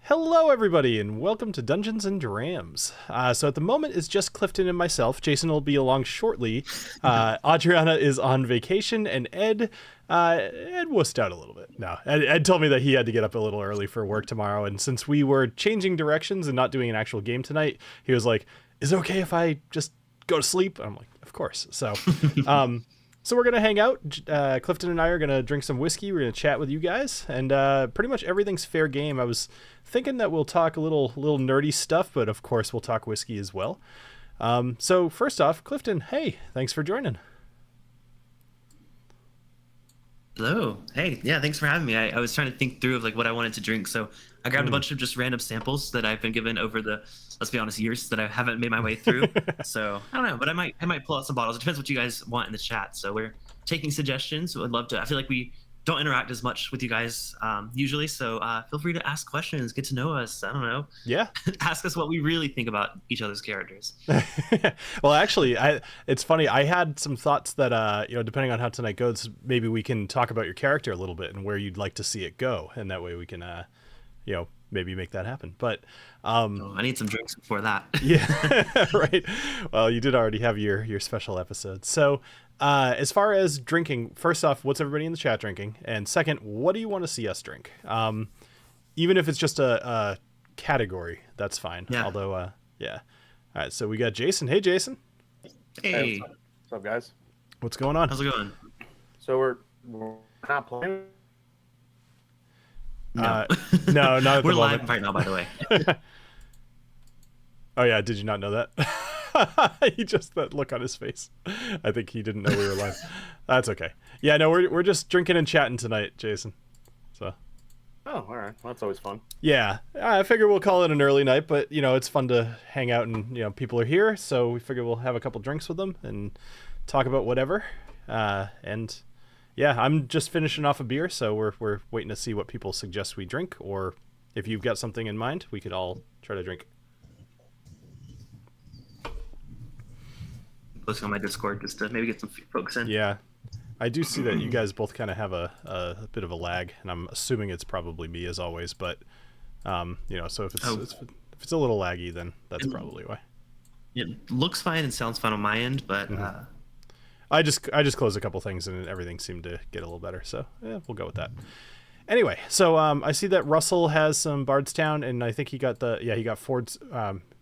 Hello, everybody, and welcome to Dungeons and Drams. So at the moment, it's just Clifton and myself. Jason will be along shortly. Adriana is on vacation, and Ed wussed out a little bit. No, Ed told me that he had to get up a little early for work tomorrow, and since we were changing directions and not doing an actual game tonight, he was like, is it okay if I just go to sleep? I'm like, of course. So So we're going to hang out. Clifton and I are going to drink some whiskey. We're going to chat with you guys. And pretty much everything's fair game. I was thinking that we'll talk a little nerdy stuff, but of course we'll talk whiskey as well. So first off, Clifton, hey, thanks for joining. Hello. Hey, yeah, thanks for having me. I was trying to think through of like what I wanted to drink. So I grabbed a bunch of just random samples that I've been given over the, let's be honest, years that I haven't made my way through. So I don't know, but I might pull out some bottles. It depends what you guys want in the chat. So we're taking suggestions. I'd love to. I feel like we don't interact as much with you guys usually. So feel free to ask questions, get to know us. I don't know. Yeah. Ask us what we really think about each other's characters. Well, actually, it's funny. I had some thoughts that, depending on how tonight goes, maybe we can talk about your character a little bit and where you'd like to see it go. And that way we can, maybe make that happen. But I need some drinks before that. Yeah, right. Well, you did already have your special episode. So as far as drinking, first off, what's everybody in the chat drinking? And second, what do you want to see us drink? Even if it's just a category, that's fine. Yeah. Although, yeah. All right, so we got Jason. Hey, Jason. Hey. What's up, guys? What's going on? How's it going? So we're not playing? No, not at the We're moment. live right now, by the way. Oh, yeah. Did you not know that? He just, that look on his face. I think he didn't know we were live. That's okay. Yeah, no, we're just drinking and chatting tonight, Jason. So. Oh, all right. Well, that's always fun. Yeah, I figure we'll call it an early night, but it's fun to hang out and people are here, so we figure we'll have a couple drinks with them and talk about whatever. And yeah, I'm just finishing off a beer, so we're waiting to see what people suggest we drink, or if you've got something in mind, we could all try to drink. Posting on my Discord just to maybe get some folks in. Yeah, I do see that you guys both kind of have a bit of a lag, and I'm assuming it's probably me as always, but so if it's a little laggy, then that's probably why. It looks fine and sounds fine on my end, but I just closed a couple things and everything seemed to get a little better, so yeah, we'll go with that. Anyway, so I see that Russell has some Bardstown, and I think he got Ford's.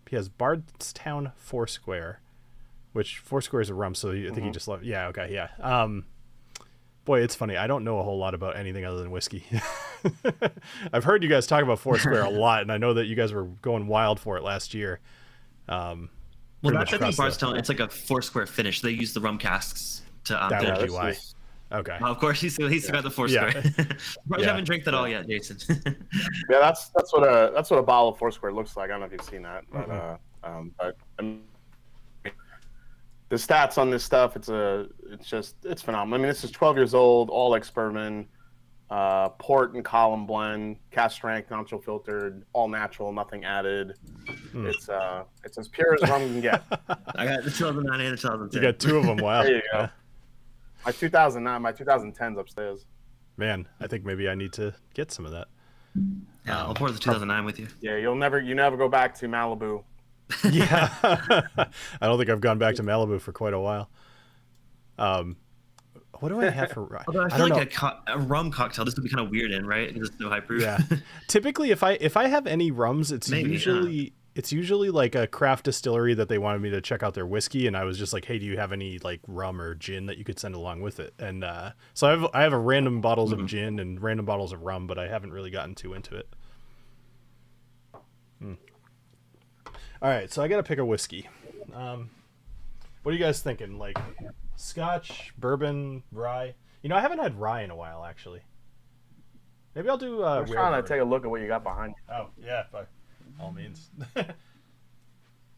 He has Bardstown Foursquare, which Foursquare is a rum, so I think he just left. Yeah, okay, yeah. Boy, it's funny. I don't know a whole lot about anything other than whiskey. I've heard you guys talk about Foursquare a lot, and I know that you guys were going wild for it last year. Well, that's I think Bardstown. It's like a Foursquare finish. They use the rum casks to. That would be why. Okay. Well, of course, he's got the Foursquare. You haven't drank that all yet, Jason. Yeah, that's what a bottle of Foursquare looks like. I don't know if you've seen that, but the stats on this stuff, it's phenomenal. I mean, this is 12 years old, all ex-bourbon, port and column blend, cast strength, non-chill filtered, all natural, nothing added. It's as pure as rum can get. I got the 2009 and the 2010. You got two of them. Wow. There you go. My 2009, my 2010's upstairs. Man, I think maybe I need to get some of that. Yeah, I'll pour the 2009 with you. Yeah, you never go back to Malibu. Yeah. I don't think I've gone back to Malibu for quite a while. What do I have for rye? Although I feel like a rum cocktail, this would be kind of weird in, right? Because it's so high proof. Yeah. Typically, if I have any rums, it's usually like a craft distillery that they wanted me to check out their whiskey, and I was just like, hey, do you have any like rum or gin that you could send along with it? And so I have a random bottles of gin and random bottles of rum, but I haven't really gotten too into it. All right, so I got to pick a whiskey. What are you guys thinking? Like Scotch, bourbon, rye? I haven't had rye in a while, actually. Maybe I'll do. I'm trying to take a look at what you got behind you. Oh yeah, by all means.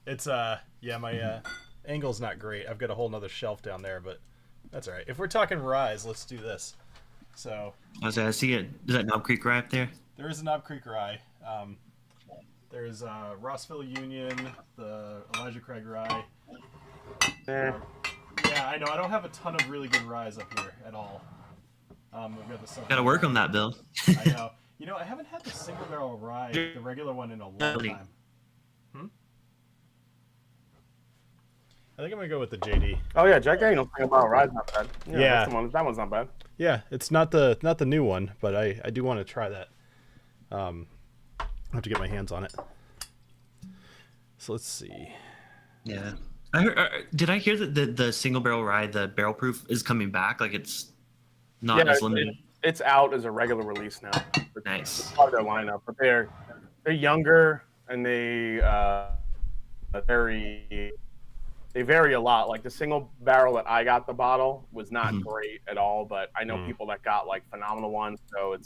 It's my angle's not great. I've got a whole nother shelf down there, but that's all right. If we're talking ryes, let's do this. So. I see it. Is that Knob Creek rye up there? There is a Knob Creek rye. There's Rossville Union, the Elijah Craig rye. Yeah, I know. I don't have a ton of really good ryes up here at all. We've got the stuff. Got to work on that, Bill. I know. You know, I haven't had the single barrel rye, the regular one, in a long time. I think I'm gonna go with the JD. Oh yeah, Jack Daniel's single barrel rye's not bad. Yeah, that's the one. That one's not bad. Yeah, it's not the new one, but I do want to try that. I have to get my hands on it. So let's see. Yeah. Did I hear that the single barrel rye, the barrel proof, is coming back? Like it's not as limited. It's out as a regular release now. Nice. It's part of their lineup, but they're younger and they vary a lot. Like the single barrel that I got the bottle was not great at all, but I know people that got like phenomenal ones. So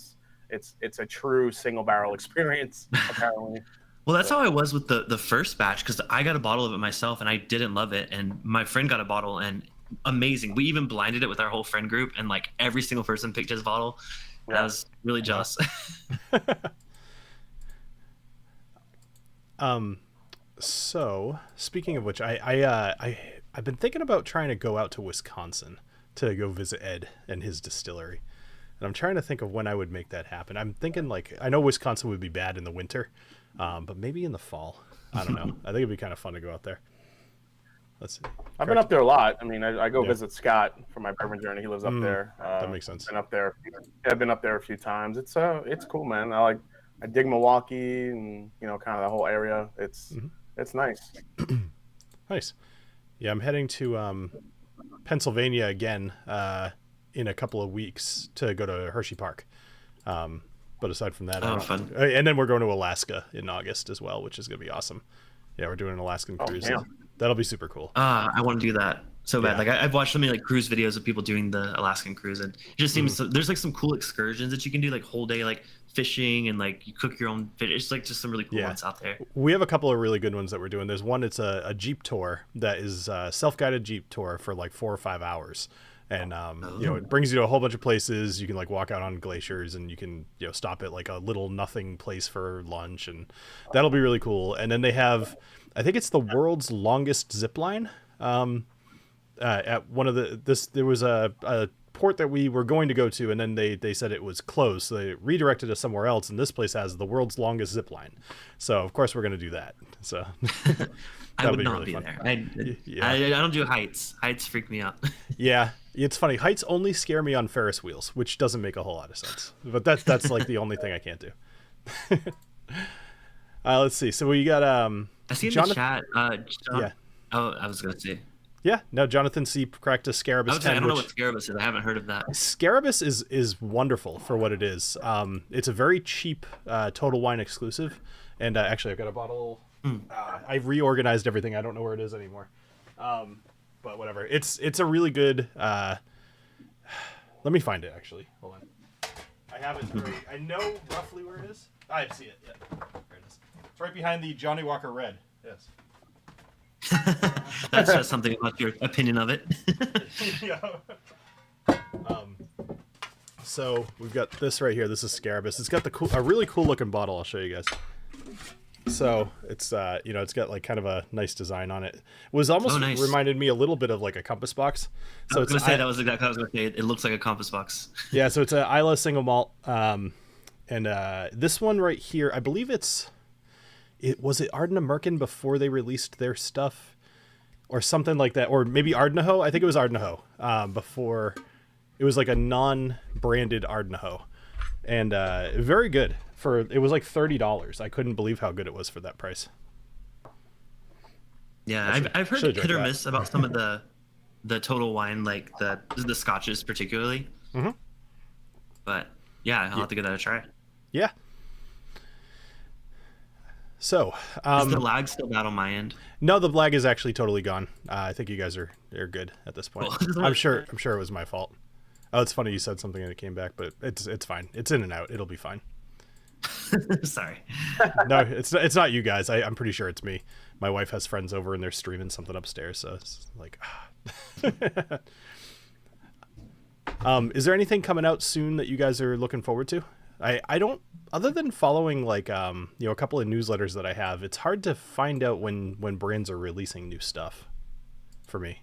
it's a true single barrel experience apparently. Well, that's how I was with the first batch, because I got a bottle of it myself and I didn't love it, and my friend got a bottle and amazing. We even blinded it with our whole friend group, and like every single person picked his bottle. And I was really jealous. So speaking of which, I've been thinking about trying to go out to Wisconsin to go visit Ed and his distillery, and I'm trying to think of when I would make that happen. I'm thinking like, I know Wisconsin would be bad in the winter, but maybe in the fall. I don't know. I think it'd be kind of fun to go out there. Let's see. I've been up there a lot. I mean, I go visit Scott for my bourbon journey. He lives up there. That makes sense. Been up there. I've been up there a few times. It's cool, man. I dig Milwaukee and kind of the whole area. It's nice. Nice. Yeah, I'm heading to Pennsylvania again in a couple of weeks to go to Hershey Park. But aside from that, fun. And then we're going to Alaska in August as well, which is going to be awesome. Yeah, we're doing an Alaskan cruise. That'll be super cool. I want to do that so bad. Like I've watched so many like cruise videos of people doing the Alaskan cruise, and it just seems there's like some cool excursions that you can do, like whole day like fishing, and like you cook your own fish. It's like just some really cool ones out there. We have a couple of really good ones that we're doing. There's one, it's a Jeep tour that is a self-guided Jeep tour for like 4 or 5 hours. And it brings you to a whole bunch of places. You can like walk out on glaciers, and you can stop at like a little nothing place for lunch, and that'll be really cool. And then they have, I think it's the world's longest zip line. At one of there was a port that we were going to go to, and then they said it was closed, so they redirected us somewhere else. And this place has the world's longest zip line, so of course we're going to do that. So I would not be there. I don't do heights. Heights freak me out. Yeah, it's funny. Heights only scare me on Ferris wheels, which doesn't make a whole lot of sense. But that's like the only thing I can't do. Let's see. So we got I see in the chat. Yeah. Oh, I was gonna say. Yeah. No, Jonathan C. cracked a Scarabus 10. I don't know what Scarabus is. I haven't heard of that. Scarabus is wonderful for what it is. It's a very cheap Total Wine exclusive, and actually I've got a bottle. I've reorganized everything. I don't know where it is anymore. But whatever. It's a really good. Let me find it actually. Hold on. I have it. I know roughly where it is. I see it. Yeah. There it is. It's right behind the Johnny Walker Red. Yes. That's just something about your opinion of it. Yeah. So we've got this right here. This is Scarabus. It's got a really cool looking bottle. I'll show you guys. So it's it's got like kind of a nice design on it. It was almost reminded me a little bit of like a compass box. So I was gonna say that was exactly what I was gonna say. It looks like a compass box. Yeah, so it's an Isla single malt, and this one right here, I believe was it Ardna Merkin before they released their stuff, or something like that, or maybe Ardnaho. I think it was Ardnaho before. It was like a non-branded Ardnaho, and very good. It was like $30. I couldn't believe how good it was for that price. Yeah, I've heard hit or miss about some of the Total Wine, like the scotches particularly. Mm-hmm. But yeah, I'll have to give that a try. Yeah. So is the lag still bad on my end? No, the lag is actually totally gone. I think you guys are good at this point. Well, I'm sure it was my fault. Oh, it's funny you said something and it came back, but it's fine. It's in and out. It'll be fine. Sorry. No, it's not you guys. I'm pretty sure it's me. My wife has friends over and they're streaming something upstairs, so it's like is there anything coming out soon that you guys are looking forward to? I don't, other than following like a couple of newsletters that I have, it's hard to find out when brands are releasing new stuff for me.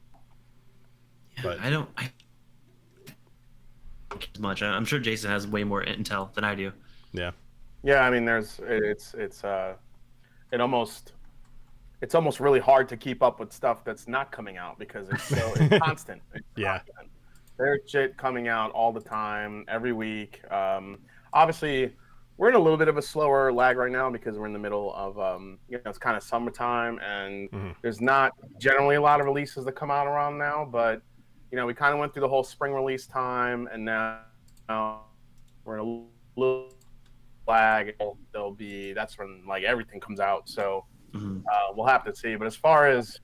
Yeah, but I as much. I'm sure Jason has way more intel than I do. Yeah. Yeah, I mean, it's almost really hard to keep up with stuff that's not coming out because it's constant. It's Yeah. constant. There's shit coming out all the time, every week. Obviously, we're in a little bit of a slower lag right now because we're in the middle of it's kind of summertime, and there's not generally a lot of releases that come out around now. But we kind of went through the whole spring release time, and now we're in a little lag. That's when like everything comes out. So we'll have to see. But as far as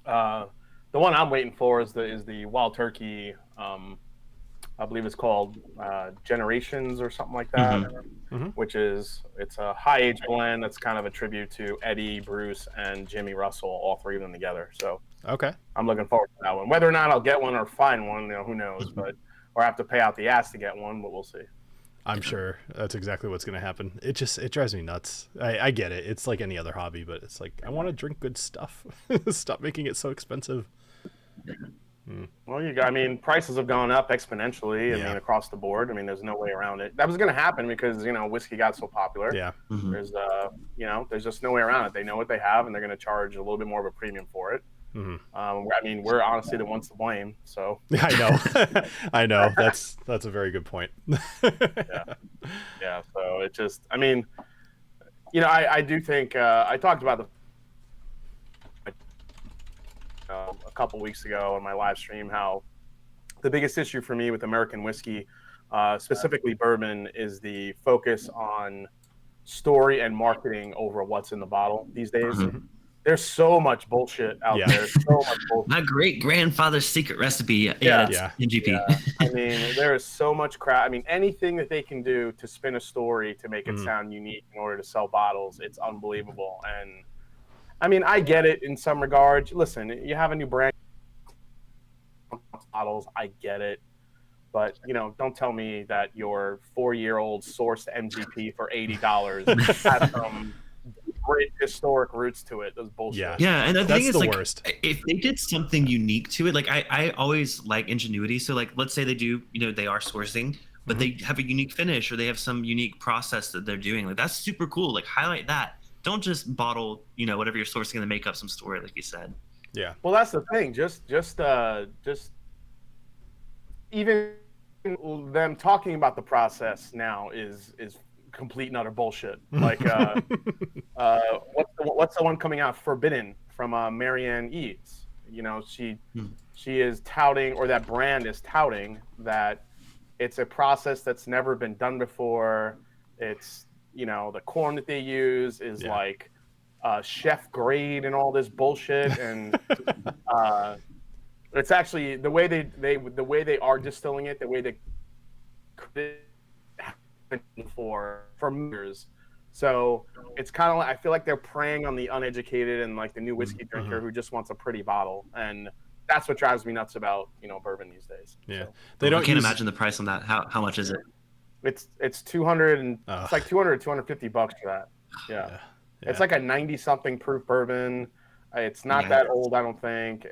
the one I'm waiting for is the Wild Turkey. I believe it's called Generations or something like that, which it's a high age blend that's kind of a tribute to Eddie, Bruce, and Jimmy Russell, all three of them together. So I'm looking forward to that one. Whether or not I'll get one or find one, who knows? Or I have to pay out the ass to get one, but we'll see. I'm sure that's exactly what's going to happen. It drives me nuts. I get it. It's like any other hobby, but it's like, I want to drink good stuff. Stop making it so expensive. Well, prices have gone up exponentially. I mean, across the board. I mean, there's no way around it. That was going to happen because whiskey got so popular. Yeah. There's there's just no way around it. They know what they have, and they're going to charge a little bit more of a premium for it. We're honestly the ones to blame. So I know. That's a very good point. Yeah. So it just, I do think I talked about a couple weeks ago on my live stream how the biggest issue for me with American whiskey, specifically bourbon, is the focus on story and marketing over what's in the bottle these days. There's so much bullshit out there. So much bullshit. My great grandfather's secret recipe. It's NGP. Yeah. There is so much crap. Anything that they can do to spin a story to make it sound unique in order to sell bottles, it's unbelievable. And I get it in some regards. Listen, you have a new brand bottles. I get it. But, don't tell me that your 4-year-old sourced MGP for $80 has some great historic roots to it. Those bullshit. Yeah, and the thing is, worst. If they did something unique to it, like I always like ingenuity. So, like, let's say they do, they are sourcing, but they have a unique finish or they have some unique process that they're doing. Like, that's super cool. Like, highlight that. Don't just bottle, whatever you're sourcing and make up some story, like you said. Yeah. Well, that's the thing. Just even them talking about the process now is complete and utter bullshit. Like, what's the one coming out? Forbidden from Marianne Eads. She is touting, or that brand is touting, that it's a process that's never been done before. It's the corn that they use is like chef grade and all this bullshit, and it's actually the way they are distilling it, the way they for years. So it's kind of like, I feel like they're preying on the uneducated and like the new whiskey drinker who just wants a pretty bottle, and that's what drives me nuts about bourbon these days. Yeah, so, I can't imagine the price on that. How much is it? It's 200 and it's like $200 $250 for that. Yeah. It's like a 90-something proof bourbon. It's not that old, I don't think.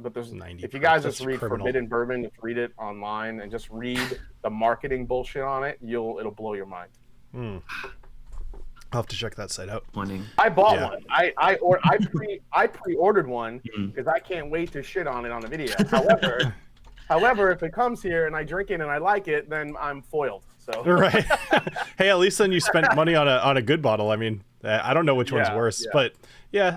But there's, if you guys just read Forbidden Bourbon, just read it online and just read the marketing bullshit on it, it'll blow your mind. I'll have to check that site out. I bought one. I pre-ordered one because I can't wait to shit on it on the video. However, if it comes here and I drink it and I like it, then I'm foiled. So right. Hey, at least then you spent money on a good bottle. I don't know which one's worse, but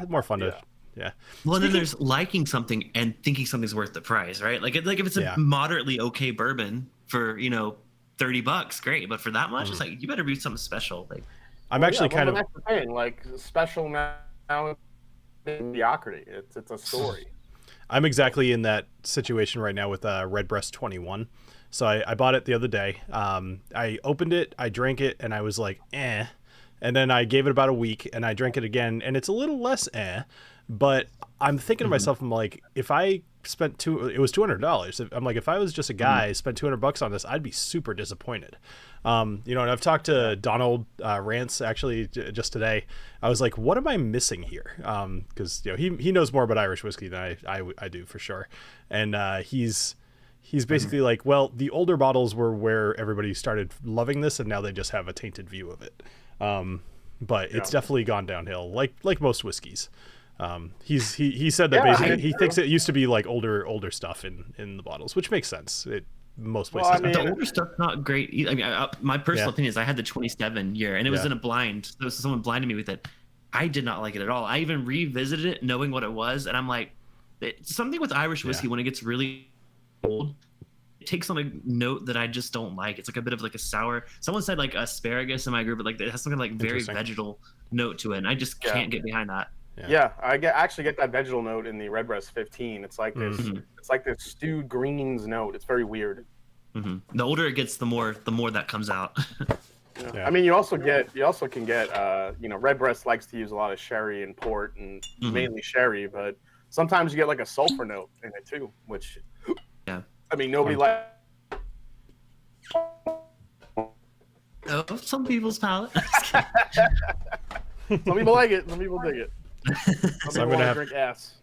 more fun to. Yeah. Well, then there's liking something and thinking something's worth the price, right? Like if it's a moderately okay bourbon for $30, great, but for that much, it's like you better do something special. Like I'm actually kind of that's the thing, like special now mediocrity. It's a story. I'm exactly in that situation right now with Redbreast 21. So I bought it the other day. I opened it, I drank it, and I was like, eh. And then I gave it about a week, and I drank it again, and it's a little less eh. But I'm thinking to myself, I'm like, if I spent it was $200. I'm like, if I was just a guy, spent $200 on this, I'd be super disappointed. And I've talked to Donald Rance actually just today. I was like, what am I missing here? Because he knows more about Irish whiskey than I do for sure, and he's he's basically like, well, the older bottles were where everybody started loving this, and now they just have a tainted view of it. But it's definitely gone downhill, like most whiskeys. He said that basically he thinks it used to be like older stuff in the bottles, which makes sense. Most places. Well, I mean, the older stuff's not great. I mean, my personal opinion is I had the 27 year, and it was in a blind. So someone blinded me with it. I did not like it at all. I even revisited it knowing what it was, and I'm like, something with Irish whiskey when it gets really old, it takes on a note that I just don't like. It's like a bit of like a sour. Someone said like asparagus in my group, but like it has something like very vegetal note to it, and I just can't get behind that. Yeah, I actually get that vegetal note in the Redbreast 15. It's like this. It's like this stewed greens note. It's very weird. The older it gets, the more that comes out. I mean, you also can get Redbreast likes to use a lot of sherry and port and mainly sherry, but sometimes you get like a sulfur note in it too, which I mean nobody likes. Oh, some people's palate. Some people like it. Some people dig it. So I'm gonna drink ass.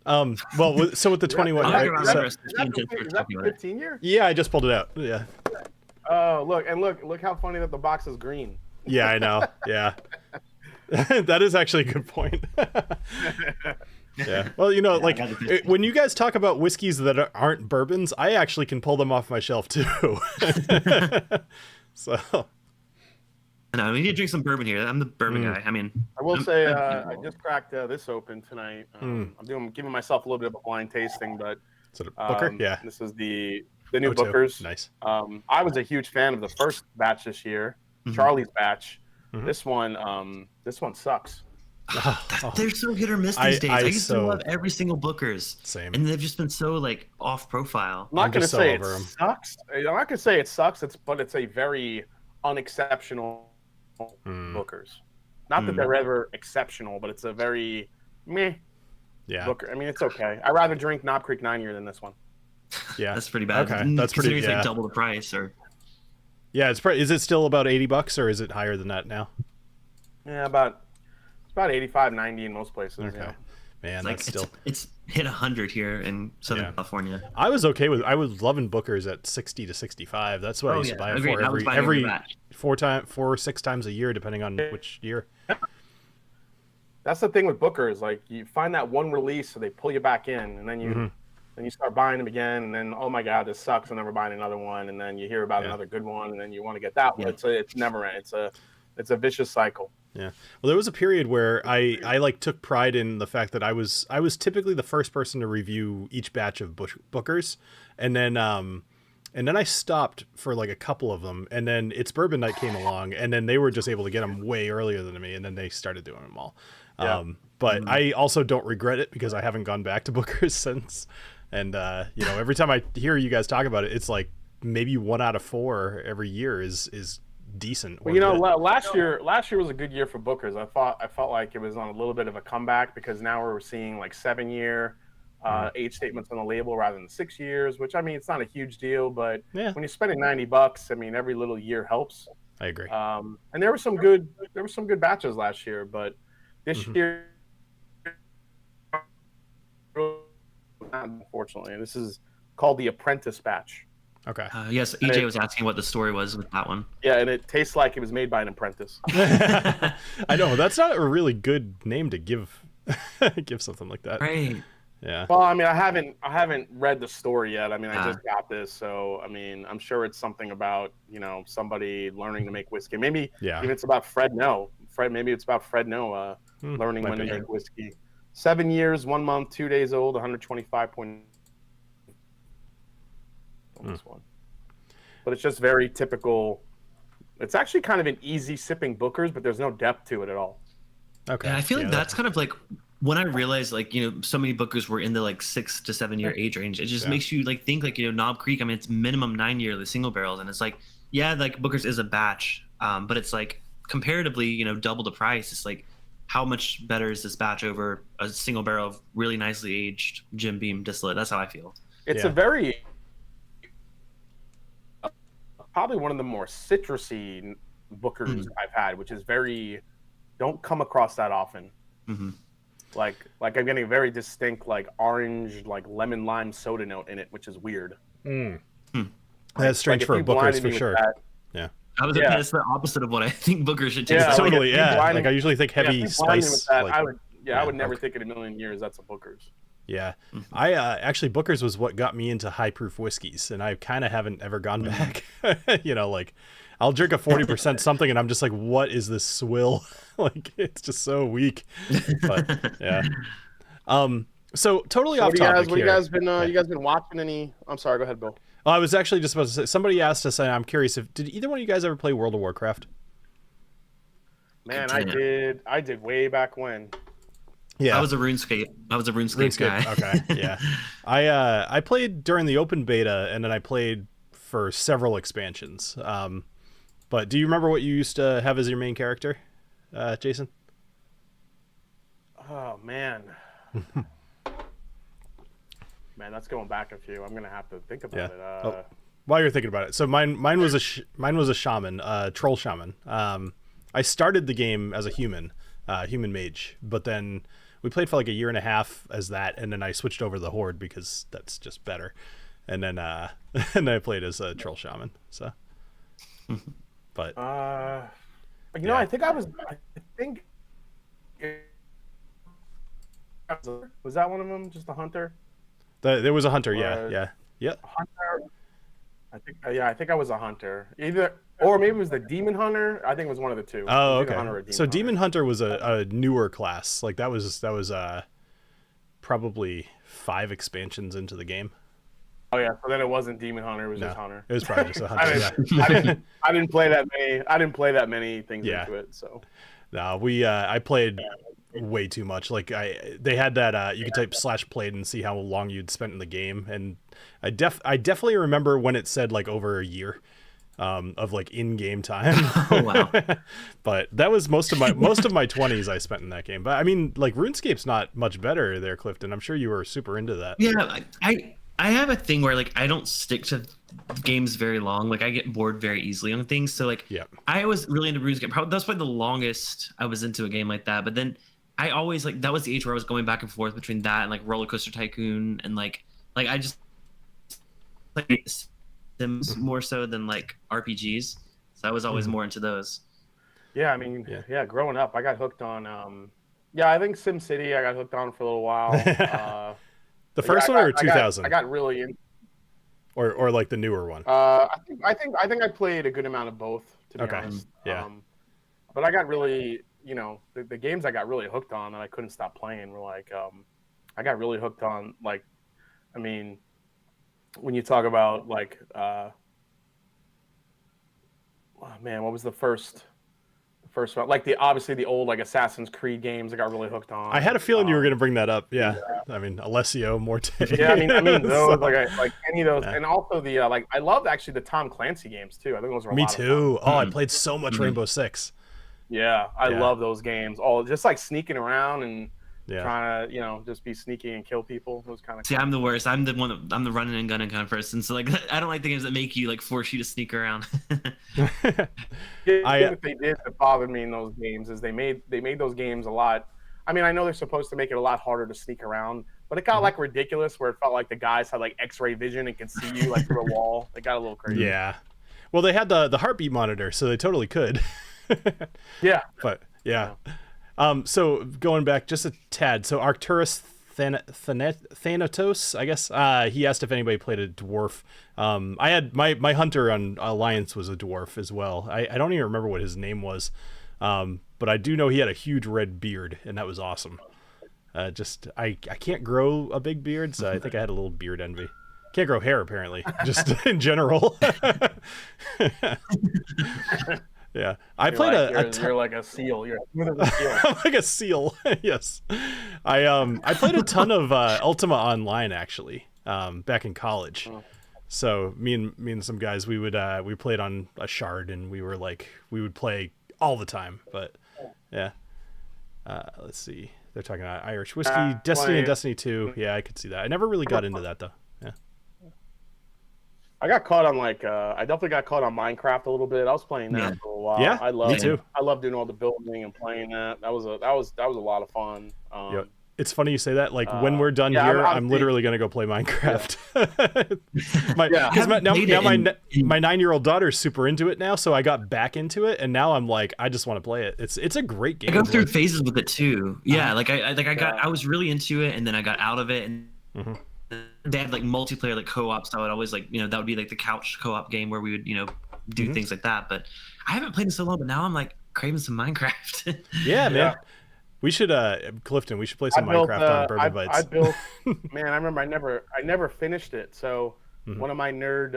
Well, so with the 21, is that the 15 year? Yeah, I just pulled it out. Yeah. Oh, look how funny that the box is green. Yeah, I know. Yeah. That is actually a good point. Yeah. Well, like when you guys talk about whiskeys that aren't bourbons, I actually can pull them off my shelf too. So. No, we need to drink some bourbon here. I'm the bourbon guy. I mean, I will say I just cracked this open tonight. I'm giving myself a little bit of a blind tasting, but is it a Booker? Yeah. This is the new Bookers. Nice. I was a huge fan of the first batch this year, Charlie's batch. This one sucks. They're so hit or miss these days. I used to love every single Booker's. Same. And they've just been so like off profile. I'm not going to say it sucks. I'm not going to say it sucks. But it's a very unexceptional Bookers. Not that they're ever exceptional, but it's a very meh Booker. I mean, it's okay. I'd rather drink Knob Creek 9-year than this one. Yeah, that's pretty bad. Okay, that's pretty. Like double the price, or is it still about $80, or is it higher than that now? Yeah, it's about 85, 90 in most places. Okay. Yeah. Man, it's that's it's hit 100 here in Southern California. I was loving Bookers at 60 to 65. That's what I used to buy it for every 6 times a year, depending on which year. That's the thing with Bookers. Like you find that one release, so they pull you back in, and then you start buying them again, and then oh my god, this sucks, and then we're buying another one, and then you hear about another good one, and then you want to get that one. It's never it's a vicious cycle. Yeah. Well, there was a period where I like took pride in the fact that I was typically the first person to review each batch of Bookers, and then I stopped for like a couple of them, and then It's Bourbon Night came along, and then they were just able to get them way earlier than me, and then they started doing them all. But I also don't regret it because I haven't gone back to Bookers since, and every time I hear you guys talk about it, it's like maybe 1 out of 4 every year is decent. Well, last year was a good year for Bookers. I felt like it was on a little bit of a comeback because now we're seeing like 7-year age statements on the label rather than 6 years, which I mean it's not a huge deal, but when you're spending $90, I mean every little year helps. I agree. And there were some good batches last year, but this year, unfortunately, this is called the Apprentice batch. Okay. Yes, EJ was asking what the story was with that one. Yeah, and it tastes like it was made by an apprentice. I know that's not a really good name to give something like that. Right. Yeah. Well, I mean, I haven't read the story yet. I mean, I just got this, so I mean, I'm sure it's something about somebody learning to make whiskey. Maybe even it's about Fred Noe. Maybe it's about Fred Noe learning when to make whiskey. 7 years, 1 month, 2 days old, 125 point. This one, but it's just very typical. It's actually kind of an easy sipping Bookers, but there's no depth to it at all. Okay. And I feel like that's kind of like when I realized like so many Bookers were in the like 6 to 7 year age range. It just makes you like think like Knob Creek. I mean, it's minimum 9-year the single barrels, and it's like like Bookers is a batch, but it's like comparatively double the price. It's like how much better is this batch over a single barrel of really nicely aged Jim Beam distillate? That's how I feel. It's a very probably one of the more citrusy Bookers I've had, which is don't come across that often. I'm getting a very distinct like orange, like lemon lime soda note in it, which is weird. That's strange for a Booker's for sure. Yeah. I was gonna say it's the opposite of what I think Booker should taste. Yeah, like. totally. Like I usually think heavy spice. That, I would never think in a million years that's a Booker's. Yeah, I actually Booker's was what got me into high proof whiskeys, and I kind of haven't ever gone back. Like I'll drink a 40% something, and I'm just like, what is this swill? Like it's just so weak. But yeah. So totally off topic here. You guys been watching any? I'm sorry. Go ahead, Bill. I was actually just about to say. Somebody asked us, and I'm curious did either one of you guys ever play World of Warcraft? Man, I did. I did way back when. Yeah, I was a RuneScape guy. Okay, yeah. I played during the open beta, and then I played for several expansions. But do you remember what you used to have as your main character, Jason? Oh man. Man, that's going back a few. I'm gonna have to think about it. While you're thinking about it, so mine was a shaman, troll shaman. I started the game as a human mage, but then we played for like a year and a half as that, and then I switched over to the horde because that's just better. And then and I played as a troll shaman. So, but I think was that one of them? Just a hunter. There was a hunter. Yeah. Hunter. I think I was a hunter. Or maybe it was the demon hunter. I think it was one of the two. Oh, okay. So demon hunter was a newer class. Like that was probably 5 expansions into the game. Oh yeah. So then it wasn't demon hunter. It was just hunter. It was probably just a hunter. I didn't play that many. I didn't play that many things into it. So. No, I played way too much. Like they had that you could type /played and see how long you'd spent in the game, and I definitely remember when it said like over a year of like in-game time. Oh wow. But that was most of my 20s I spent in that game. But I mean, like RuneScape's not much better there, Clifton. I'm sure you were super into that. Yeah, I have a thing where like I don't stick to games very long. Like I get bored very easily on things. So like I was really into RuneScape. That's probably the longest I was into a game like that. But then I always like that was the age where I was going back and forth between that and like Roller Coaster Tycoon and like I just like Sims more so than like RPGs. So I was always more into those. Yeah, I mean, growing up, I got hooked on. I think SimCity I got hooked on for a little while. The first one or 2000? I got really in. Or like the newer one. I think I played a good amount of both. To be honest. Yeah. But I got really, the games I got really hooked on and I couldn't stop playing were like, I got really hooked on like, I mean, when you talk about like, what was the first one? Like obviously the old like Assassin's Creed games I got really hooked on. I had a feeling you were going to bring that up. Yeah. I mean, Alessio Morte. Yeah, I mean those like any of those, and also the like I loved actually the Tom Clancy games too. I think those were a lot of fun. Me too. Oh, I played so much Rainbow Six. Yeah, I love those games. All just like sneaking around and trying to just be sneaky and kill people. It was kind of. See, I'm the worst. I'm the running and gunning kind of person. So like I don't like the games that make you like force you to sneak around. What they did that bothered me in those games is they made those games a lot. I mean, I know they're supposed to make it a lot harder to sneak around, but it got like ridiculous where it felt like the guys had like X-ray vision and could see you like through a wall. It got a little crazy. Yeah. Well, they had the heartbeat monitor, so they totally could. Yeah. But yeah. So going back just a tad, so Arcturus Thanatos, I guess, he asked if anybody played a dwarf. I had my hunter on Alliance was a dwarf as well. I don't even remember what his name was, but I do know he had a huge red beard, and that was awesome. I can't grow a big beard, so I think I had a little beard envy. Can't grow hair apparently, just in general. Yeah, I played you're like a seal. You're smooth as a seal. I'm like a seal. Yes, I played a ton of Ultima Online actually back in college. So me and some guys we played on a shard and we would play all the time. But yeah, let's see. They're talking about Irish whiskey, Destiny, and Destiny 2. Yeah, I could see that. I never really got into that though. Yeah. I got caught on I definitely got caught on Minecraft a little bit. I was playing that for a while. Yeah, me too. I love doing all the building and playing that. That was a lot of fun. Yep. It's funny you say that. Like when we're done here, I'm literally gonna go play Minecraft. My 9-year-old daughter's super into it now, so I got back into it, and now I'm like, I just want to play it. It's a great game. I go through phases with it too. Yeah, I was really into it, and then I got out of it, and they had like multiplayer, like co-op. So I would always that would be like the couch co-op game where we would do things like that. But I haven't played in so long, but now I'm like craving some Minecraft. Yeah, man. We should, Clifton. We should play some Minecraft on Bourbon Bites. I built, man. I remember I never finished it. So one of my nerd,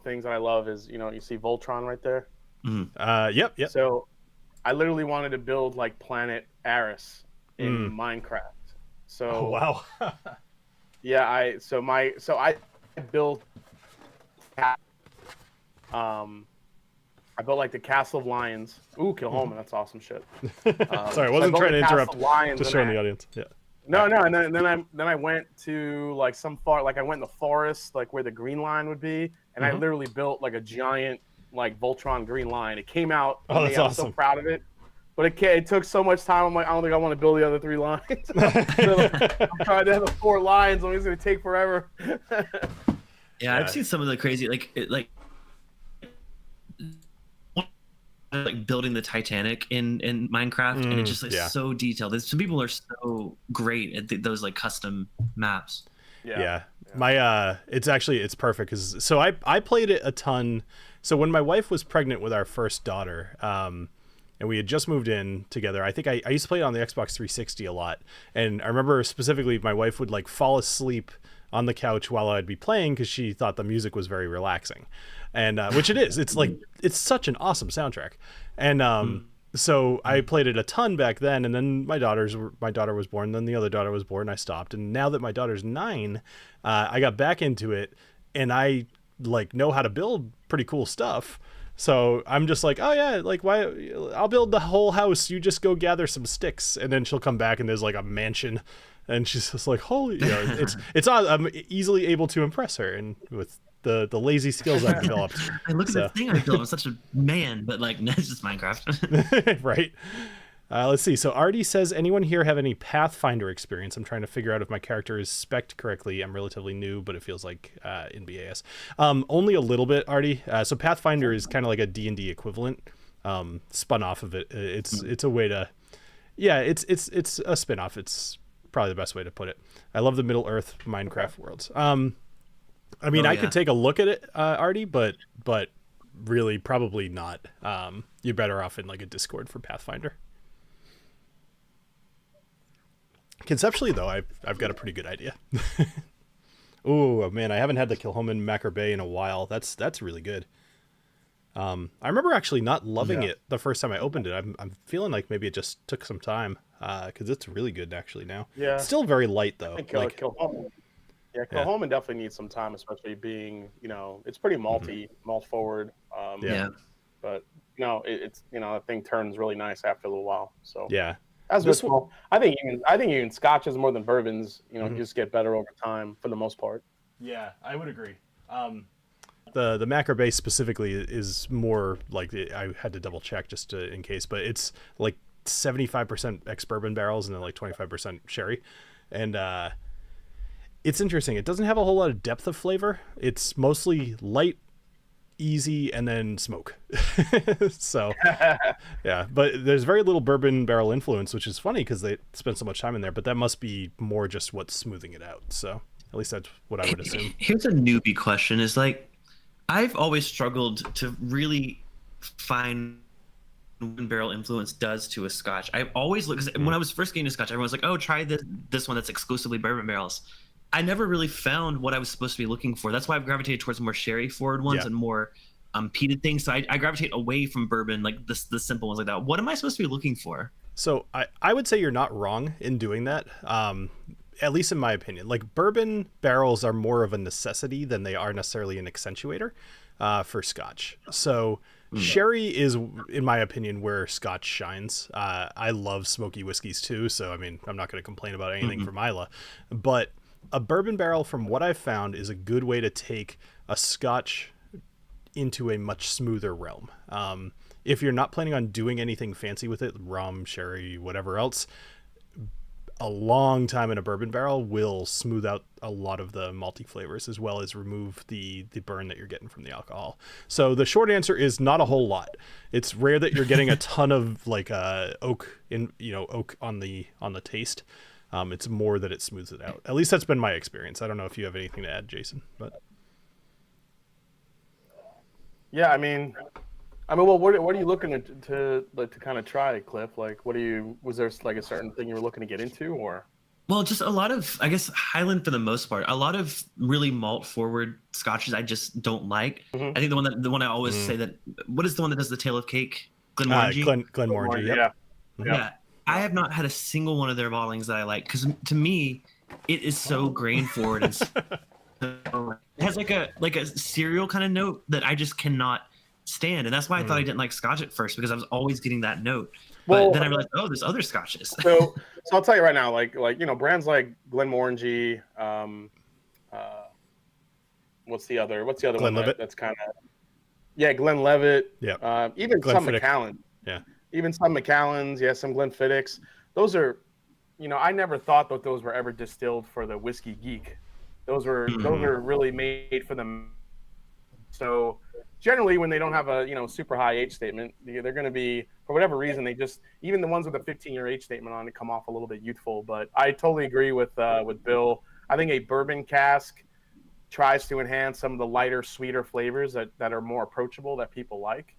things that I love is you see Voltron right there. Yep. So I literally wanted to build like Planet Aris in Minecraft. So wow. Yeah, I built. I built like the Castle of Lions. Ooh, Kilhoman, that's awesome shit. Sorry, I wasn't trying to interrupt. Just showing the audience. Yeah. No, and then I went to like I went in the forest, like where the green line would be, and I literally built like a giant like Voltron green line. It came out. Oh, that's awesome. I'm so proud of it. But it took so much time. I'm like, I don't think I want to build the other 3 lines. I'm trying to have the 4 lines. It's going to take forever. Yeah, I've seen some of the crazy like building the Titanic in Minecraft, and it's just so detailed. Some people are so great at those like custom maps. Yeah. My it's perfect because I played it a ton. So when my wife was pregnant with our first daughter, and we had just moved in together, I think I used to play it on the Xbox 360 a lot, and I remember specifically my wife would like fall asleep on the couch while I'd be playing because she thought the music was very relaxing. And which it is. It's like it's such an awesome soundtrack, and so I played it a ton back then. And then my daughter was born. Then the other daughter was born. I stopped. And now that my daughter's 9, I got back into it, and I like know how to build pretty cool stuff. So I'm just like, oh yeah, like why? I'll build the whole house. You just go gather some sticks, and then she'll come back and there's like a mansion, and she's just like, holy, it's I'm easily able to impress her, and with the lazy skills I've developed. Look at the thing I built. I'm such a man, but like it's just Minecraft. Right. Let's see. So Artie says, anyone here have any Pathfinder experience? I'm trying to figure out if my character is spec'd correctly. I'm relatively new, but it feels like in BAS. Only a little bit, Artie. So Pathfinder is kind of like a D&D equivalent, spun off of it. It's a way to, it's a spin-off. It's probably the best way to put it. I love the Middle Earth Minecraft worlds. I mean, I could take a look at it, Artie, but really probably not. You're better off in like a Discord for Pathfinder. Conceptually, though, I've got a pretty good idea. Oh man, I haven't had the Kilhoman Macro Bay in a while. That's really good. I remember actually not loving it the first time I opened it. I'm feeling like maybe it just took some time because it's really good actually now. Yeah, it's still very light though. I think Kilhoman. Yeah, Kilhoman definitely needs some time, especially being it's pretty malt forward. But it's that thing turns really nice after a little while. So yeah. As this one, I think even scotches more than bourbons, just get better over time for the most part. Yeah, I would agree. The Macro Bay specifically is more like I had to double check just in case, but it's like 75% ex-bourbon barrels and then like 25% sherry, and it's interesting. It doesn't have a whole lot of depth of flavor. It's mostly light, easy, and then smoke. So yeah, but there's very little bourbon barrel influence, which is funny because they spend so much time in there, but that must be more just what's smoothing it out. So at least that's what I would assume. Here's a newbie question is like, I've always struggled to really find what barrel influence does to a scotch. I've always looked, because when I was first getting a scotch, everyone was like, oh, try this one that's exclusively bourbon barrels. I never really found what I was supposed to be looking for. That's why I've gravitated towards more sherry forward ones and more peated things. So I gravitate away from bourbon, like the simple ones like that. What am I supposed to be looking for? So I would say you're not wrong in doing that. At least in my opinion, like bourbon barrels are more of a necessity than they are necessarily an accentuator for scotch. So sherry is, in my opinion, where scotch shines. I love smoky whiskeys too. So, I mean, I'm not going to complain about anything from Isla, but a bourbon barrel, from what I've found, is a good way to take a scotch into a much smoother realm. If you're not planning on doing anything fancy with it, rum, sherry, whatever else, a long time in a bourbon barrel will smooth out a lot of the malty flavors, as well as remove the burn that you're getting from the alcohol. So the short answer is not a whole lot. It's rare that you're getting a ton of like oak on the taste. It's more that it smooths it out. At least that's been my experience. I don't know if you have anything to add, Jason, but yeah, I mean, well, what are you looking to kind of try, Cliff? Like, was there like a certain thing you were looking to get into, or? Well, just a lot of, I guess, Highland for the most part. A lot of really malt forward scotches I just don't like. I think the one I always say that. What is the one that does the tail of cake? Glenmorangie. Glenmorangie. Yep. Yeah. I have not had a single one of their bottlings that I like, because to me, it is so grain forward and it has like a cereal kind of note that I just cannot stand, and that's why I thought I didn't like Scotch at first, because I was always getting that note. But then I realized, oh, there's other Scotches. so I'll tell you right now, like brands like Glenmorangie, what's the other one that's kind of Glenlivet, even some Macallan. Yeah. Even some Macallans, some Glenfiddichs. Those are, I never thought that those were ever distilled for the whiskey geek. Those are really made for them. So generally, when they don't have a super high age statement, they're going to be, for whatever reason, even the ones with a 15-year age statement on it come off a little bit youthful. But I totally agree with Bill. I think a bourbon cask tries to enhance some of the lighter, sweeter flavors that are more approachable that people like.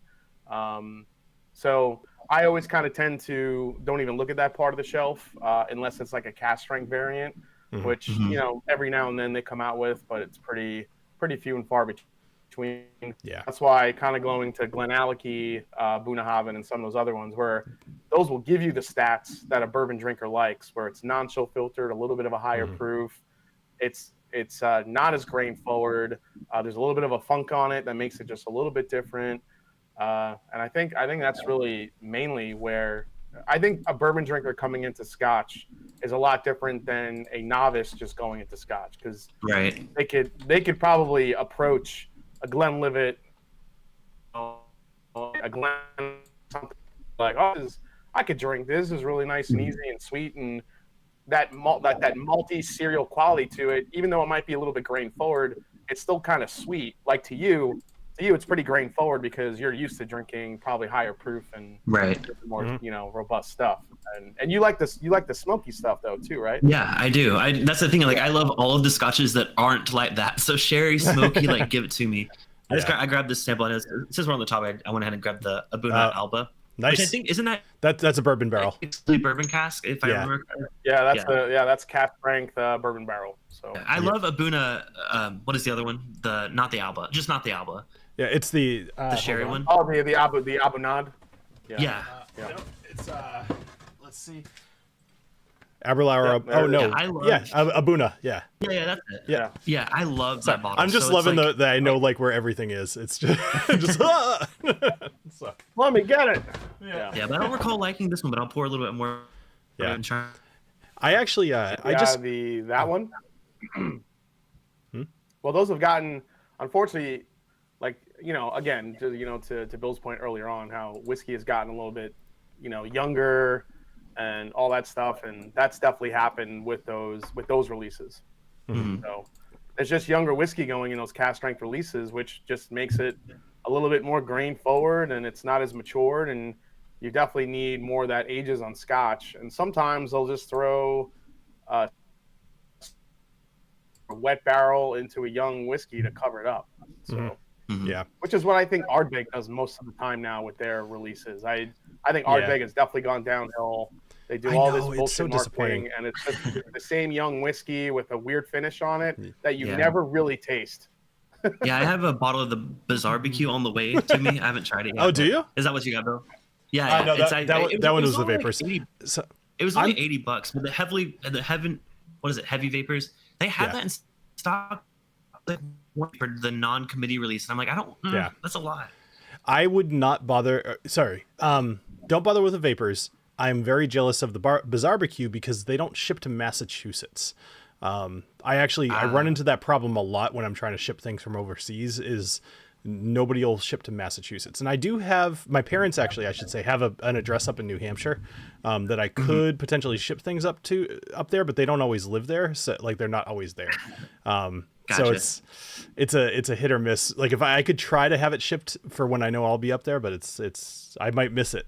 So I always kind of tend to don't even look at that part of the shelf unless it's like a cask strength variant, which every now and then they come out with, but it's pretty few and far between. Yeah, that's why kind of going to Glenallachie, Bunnahabhain, and some of those other ones where those will give you the stats that a bourbon drinker likes, where it's non-chill filtered, a little bit of a higher proof. It's not as grain forward. There's a little bit of a funk on it that makes it just a little bit different. And I think that's really mainly where I think a bourbon drinker coming into Scotch is a lot different than a novice just going into Scotch, because they could probably approach a Glenlivet, a Glen, something like, I could drink this. This is really nice and easy and sweet, and that malty cereal quality to it, even though it might be a little bit grain forward, it's still kind of sweet. Like to you, it's pretty grain forward because you're used to drinking probably higher proof and more robust stuff. And you like this, the smoky stuff though too, right? Yeah, I do. That's the thing. Like, I love all of the Scotches that aren't like that. So sherry, smoky, like, give it to me. I grabbed this sample, and it says we're on the top. I went ahead and grabbed the Abuna Alba. Nice. Which I think isn't that's a bourbon barrel. It's the bourbon cask, if I remember. That's cask strength bourbon barrel. So I love Abuna. What is the other one? Not the Alba, just not the Alba. Yeah, it's the sherry one. Oh, the Abunad. Yeah. No, it's let's see. Aberlour. Abuna. Yeah. Yeah, that's it. Yeah, I love that bottle. I'm just loving that I know like where everything is. It's just so. Let me get it. Yeah, but I don't recall liking this one, but I'll pour a little bit more. Yeah. I actually that one. Well, those have gotten, unfortunately, like, again, to Bill's point earlier on, how whiskey has gotten a little bit, younger and all that stuff, and that's definitely happened with those releases. So it's just younger whiskey going in those cask strength releases, which just makes it a little bit more grain forward, and it's not as matured, and you definitely need more of that ages on Scotch. And sometimes they'll just throw a wet barrel into a young whiskey to cover it up. So which is what I think Ardbeg does most of the time now with their releases. I think Ardbeg has definitely gone downhill. They do all this bullshit marketing, and it's just the same young whiskey with a weird finish on it that you never really taste. Yeah, I have a bottle of the Bizarre BQ on the way to me. I haven't tried it yet. Oh, do you? Is that what you got, Bill? Yeah, no, that one was the vapors. It was only $80, but the heavy vapors, they have that in stock for the non-committee release. And I'm like, I don't. That's a lot. I would not bother. Don't bother with the vapors. I'm very jealous of the Bizarre BQ because they don't ship to Massachusetts. I run into that problem a lot when I'm trying to ship things from overseas. Is nobody will ship to Massachusetts. And I do have my parents, actually, I should say, have an address up in New Hampshire that I could potentially ship things up there, but they don't always live there. So like, they're not always there. Gotcha. So it's a hit or miss. Like if I could try to have it shipped for when I know I'll be up there, but I might miss it.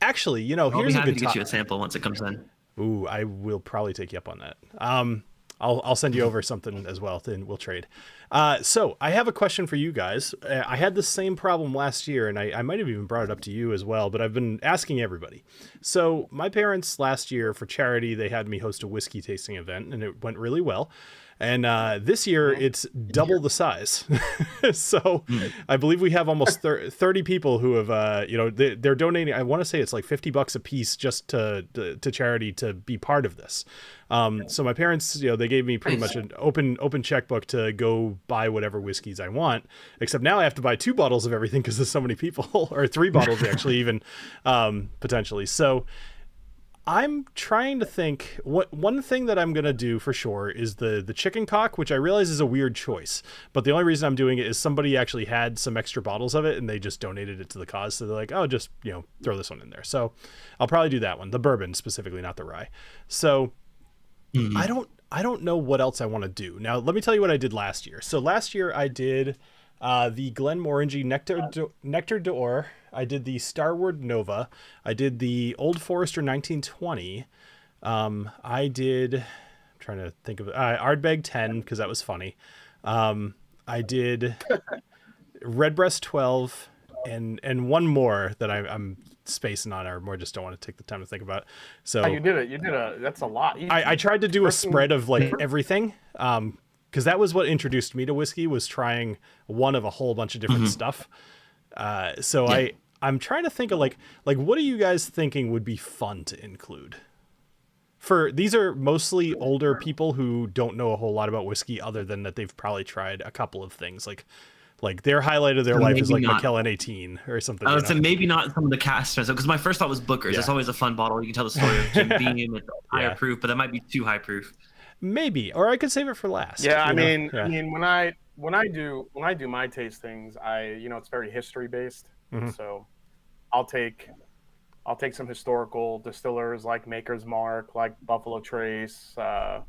Actually, I'll here's be a happy good to get you a sample once it comes in. Ooh, I will probably take you up on that. I'll send you over something as well, then we'll trade. So I have a question for you guys. I had the same problem last year, and I might have even brought it up to you as well, but I've been asking everybody. So my parents last year for charity, they had me host a whiskey tasting event, and it went really well. And this year it's double the size. So I believe we have almost 30 people who have, they're donating. I want to say it's like $50 a piece just to charity to be part of this. So my parents, they gave me pretty much an open checkbook to go buy whatever whiskeys I want, except now I have to buy 2 bottles of everything because there's so many people, or 3 bottles actually even, potentially. So I'm trying to think one thing that I'm going to do for sure is the chicken cock, which I realize is a weird choice, but the only reason I'm doing it is somebody actually had some extra bottles of it and they just donated it to the cause. So they're like, oh, just, throw this one in there. So I'll probably do that one, the bourbon specifically, not the rye. So I don't know what else I want to do. Now, let me tell you what I did last year. So last year I did the Glenmorangie Nectar d'Or. I did the Starward Nova. I did the Old Forester 1920. I did, I'm trying to think of it, Ardbeg 10, because that was funny. I did Redbreast 12 and one more that I'm spacing on, or more just don't want to take the time to think about. So you did it. That's a lot. I tried to do a spread of like everything. Because that was what introduced me to whiskey, was trying one of a whole bunch of different stuff. I'm trying to think of like what are you guys thinking would be fun to include? These are mostly older people who don't know a whole lot about whiskey other than that they've probably tried a couple of things. Like their highlight of their life is like Macallan 18 or something. I would say maybe not some of the cast, because my first thought was Booker's. Yeah. It's always a fun bottle. You can tell the story of Jim Beam. It's higher proof, but that might be too high proof. Maybe, or I could save it for last. Yeah, I mean, when I do my tastings, it's very history based. So I'll take some historical distillers like Maker's Mark, like Buffalo Trace, and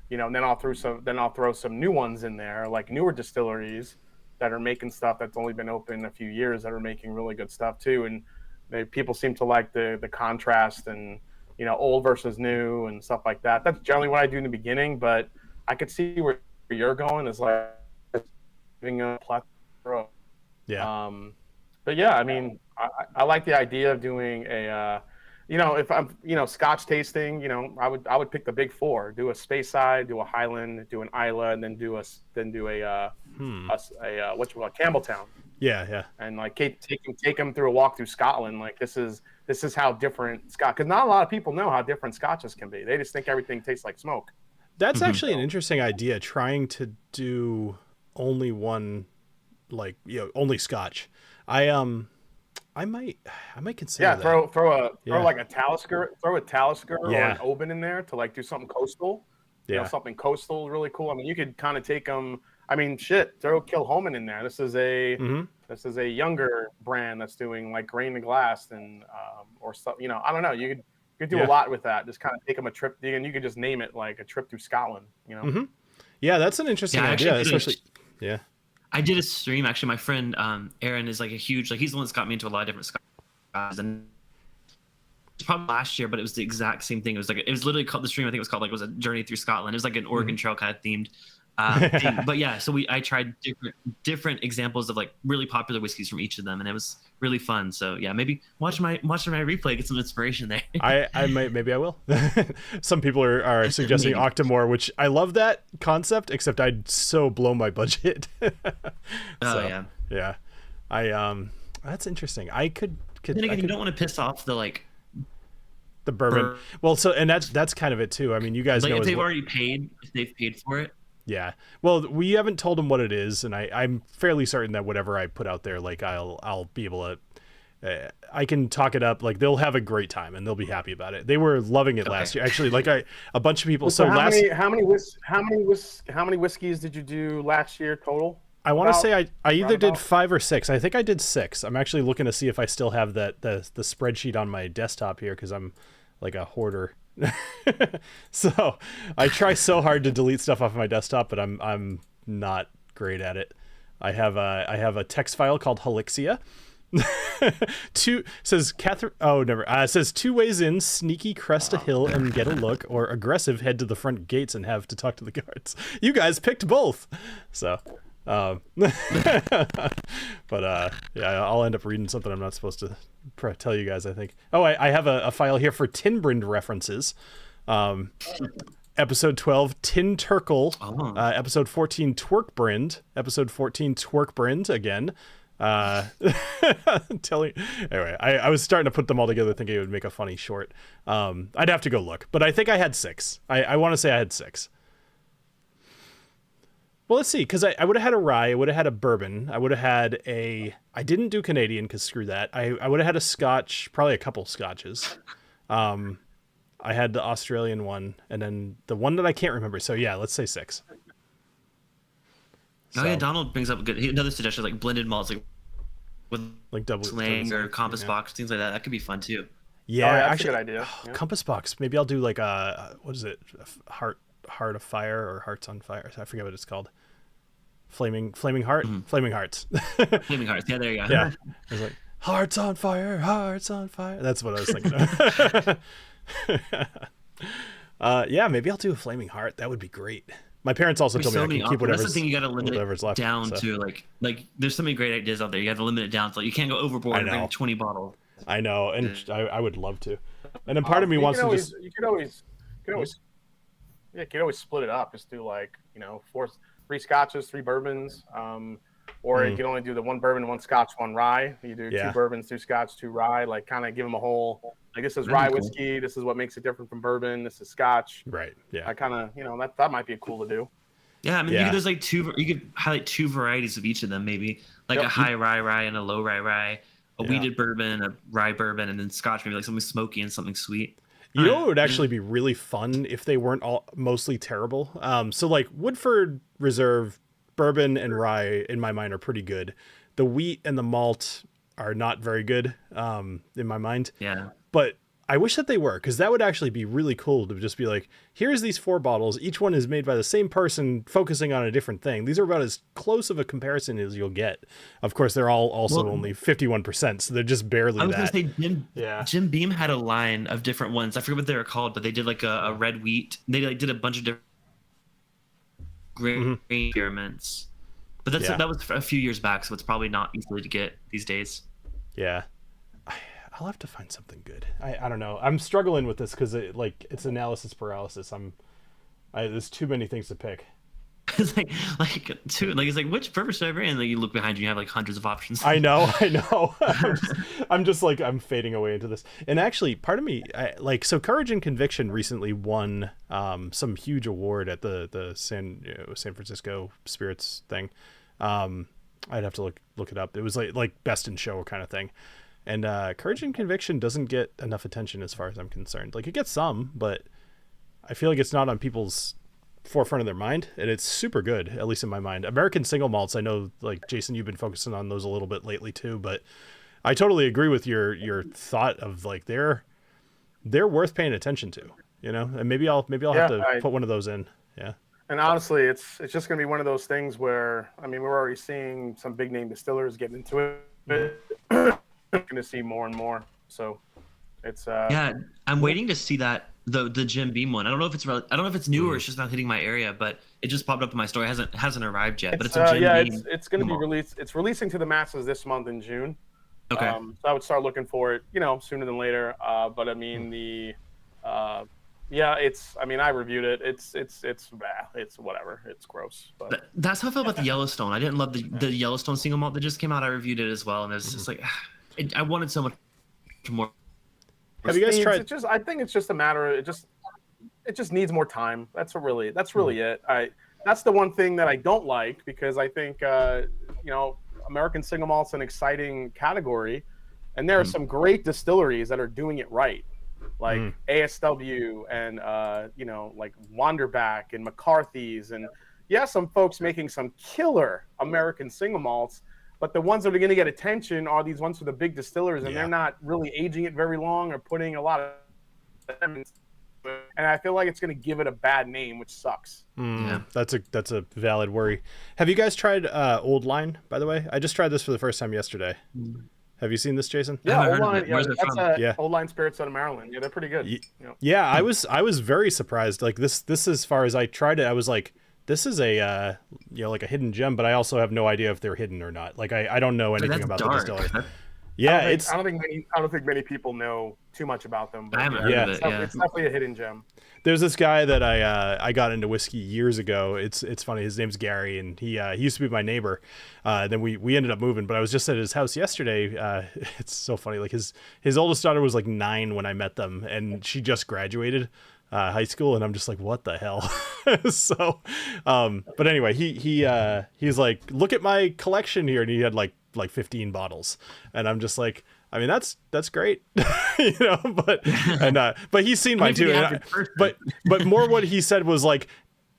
then I'll throw some new ones in there, like newer distilleries that are making stuff that's only been open a few years that are making really good stuff too. And people seem to like the contrast and old versus new and stuff like that. That's generally what I do in the beginning, but I could see where you're going is like giving a plethora. Yeah. But yeah, I mean, I like the idea of doing a, if I'm, Scotch tasting, I would pick the big 4, do a Speyside, do a Highland, do an Islay, and then do a Campbelltown. Yeah. And like take them through a walk through Scotland. Like this is how different Scotch, because not a lot of people know how different Scotches can be. They just think everything tastes like smoke. That's actually an interesting idea, trying to do only one, like, only Scotch. I might consider that. Throw like a Talisker, or an Oban in there to like do something coastal. Something coastal is really cool. I mean, you could kind of take them. I mean, throw Kilhoman in there. This is a younger brand that's doing like grain to glass and or something. I don't know. You could do a lot with that. Just kind of take them a trip, and you could just name it like a trip through Scotland. Yeah, that's an interesting idea, especially. Yeah. I did a stream actually. My friend Aaron is like a huge, he's the one that's got me into a lot of different Scotches, and it's probably last year, but it was the exact same thing. It was literally called, the stream I think it was called like, was a journey through Scotland. It was like an Oregon Trail kind of themed thing. But yeah, so I tried different examples of like really popular whiskeys from each of them, and it was really fun. So yeah, maybe watch my replay, get some inspiration there. Maybe I will. Some people are suggesting Octomore, which I love that concept, except I'd so blow my budget. Yeah. That's interesting. I could. Then again, you don't want to piss off the bourbon. Well, so, and that's kind of it too. I mean, you guys know if they've paid for it. Yeah. Well, we haven't told them what it is, and I'm fairly certain that whatever I put out there, like I'll be able to, I can talk it up. Like they'll have a great time and they'll be happy about it. They were loving it last year. Actually, like a bunch of people. So how many whiskeys did you do last year total? I want to say I either did roundabout? 5 or 6. I think I did 6. I'm actually looking to see if I still have the spreadsheet on my desktop here because I'm like a hoarder. So I try so hard to delete stuff off my desktop, but I'm not great at it. I have a text file called Helixia. Says Catherine. Oh, never. Says 2 ways in: sneaky, crest a hill and get a look, or aggressive, head to the front gates and have to talk to the guards. You guys picked both, so. But yeah, I'll end up reading something I'm not supposed to tell you guys, I think. Oh, I have a file here for Tinbrind references. Episode 12, Tin Turkle. Episode 14, Twerkbrind. Episode 14, Twerkbrind again. Anyway, I was starting to put them all together thinking it would make a funny short. I'd have to go look, but I think I had 6. I want to say I had 6. Well, let's see, because I would have had a rye, I would have had a bourbon, I would have had I didn't do Canadian, because screw that. I would have had a scotch, probably a couple scotches. I had the Australian one, and then the one that I can't remember. So yeah, let's say 6. Oh yeah, Donald brings up another suggestion, like blended malts, with like double slang or compass box, things like that. That could be fun too. Yeah, that's actually, a good idea. Yeah. Compass box. Maybe I'll do like what is it? Heart of Fire or Hearts on Fire. I forget what it's called. Flaming Heart. Mm-hmm. Flaming Hearts. Flaming Hearts. Yeah, there you go. Yeah, I was like Hearts on Fire. That's what I was thinking of. Yeah, maybe I'll do a Flaming Heart. That would be great. My parents also told me I can keep whatever's. That's the thing, you got to limit it left, down to like. There's so many great ideas out there. You have to limit it down to you can't go overboard and bring 20 bottles. I know, and I would love to. And then part of me wants to just. You could always split it up. Just do 3 scotches, 3 bourbons, or you can only do the 1 bourbon, 1 scotch, 1 rye. You do 2 bourbons, 2 scotch, 2 rye. Like kind of give them a whole. Like this is rye whiskey. This is what makes it different from bourbon. This is scotch. Right. Yeah. I kind of that might be cool to do. Yeah, I mean, there's like 2. You could highlight 2 varieties of each of them, maybe like a high rye and a low rye, a wheated bourbon, a rye bourbon, and then scotch, maybe like something smoky and something sweet. You know what would actually be really fun if they weren't all mostly terrible? So like Woodford Reserve bourbon and rye in my mind are pretty good. The wheat and the malt are not very good in my mind. Yeah. But I wish that they were, because that would actually be really cool to just be like, here's these 4 bottles. Each one is made by the same person focusing on a different thing. These are about as close of a comparison as you'll get. Of course, they're all also only 51%, so they're just barely that. I was going to say, Jim Beam had a line of different ones. I forget what they were called, but they did like a red wheat. They did a bunch of different grain experiments. But that was a few years back, so it's probably not easily to get these days. Yeah. I'll have to find something good. I don't know. I'm struggling with this because it's analysis paralysis. There's too many things to pick. It's it's like which purpose should I bring? And then you look behind you, you have like hundreds of options. I know. I'm just like I'm fading away into this. And actually, part of me, so Courage and Conviction recently won some huge award at the San Francisco Spirits thing. I'd have to look it up. It was like best in show kind of thing. And Courage and Conviction doesn't get enough attention as far as I'm concerned. Like it gets some, but I feel like it's not on people's forefront of their mind, and it's super good, at least in my mind. American single malts, I know, like Jason, you've been focusing on those a little bit lately too, but I totally agree with your thought of like they're worth paying attention to, and maybe I'll have to put one of those in. Yeah. And honestly, it's just going to be one of those things where, I mean, we're already seeing some big name distillers getting into it. Going to see more and more, so it's I'm waiting to see that the Jim Beam one. I don't know if it's new or it's just not hitting my area, but it just popped up in my store. It hasn't arrived yet, but it's a Jim Beam. It's going to be released. It's releasing to the masses this month in June. Okay. So I would start looking for it, sooner than later. But I mean it's. I mean, I reviewed it. It's whatever. It's gross. But that's how I felt about the Yellowstone. I didn't love the Yellowstone single malt that just came out. I reviewed it as well, and it's just like. I wanted so much more. Have you guys tried? I think it's just a matter of it just needs more time. That's really it. That's the one thing that I don't like, because I think American single malt's an exciting category, and there are some great distilleries that are doing it right, like ASW and like Wanderback and McCarthy's, and some folks making some killer American single malts, but the ones that are going to get attention are these ones for the big distillers, and they're not really aging it very long or putting a lot of. And I feel like it's going to give it a bad name, which sucks. Yeah, that's a valid worry. Have you guys tried Old Line, by the way? I just tried this for the first time yesterday. Have you seen this, Jason? Yeah, Old Line. Yeah, Old Line Spirits out of Maryland. Yeah, they're pretty good. Yeah, I was very surprised. Like this as far as I tried it, I was like, this is a like a hidden gem, but I also have no idea if they're hidden or not. Like I don't know anything about the distillery. Yeah, I don't think many people know too much about them. But I haven't heard of it. It's definitely a hidden gem. There's this guy that I got into whiskey years ago. It's funny. His name's Gary, and he used to be my neighbor. Then we ended up moving, but I was just at his house yesterday. It's so funny. Like his oldest daughter was like 9 when I met them, and she just graduated high school, and I'm just like, what the hell? So, but anyway, he's like, look at my collection here, and he had like 15 bottles, and I'm just like, I mean, that's great, but he's seen mine too. But more what he said was like,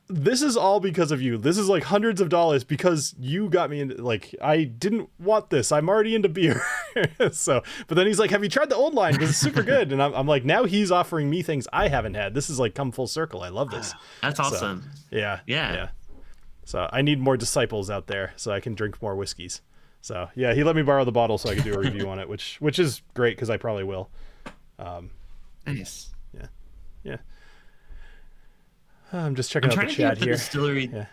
this is all because of you. This is like hundreds of dollars because you got me into, like, I didn't want this. I'm already into beer. So, but then he's like, have you tried the Old Line? Because it's super good. And I'm like, now he's offering me things I haven't had. This is like come full circle. I love this. That's awesome. So, yeah. So I need more disciples out there so I can drink more whiskeys. So yeah, he let me borrow the bottle so I could do a review on it, which is great because I probably will. Nice. Yeah. I'm just checking out the chat here. Distillery. Yeah.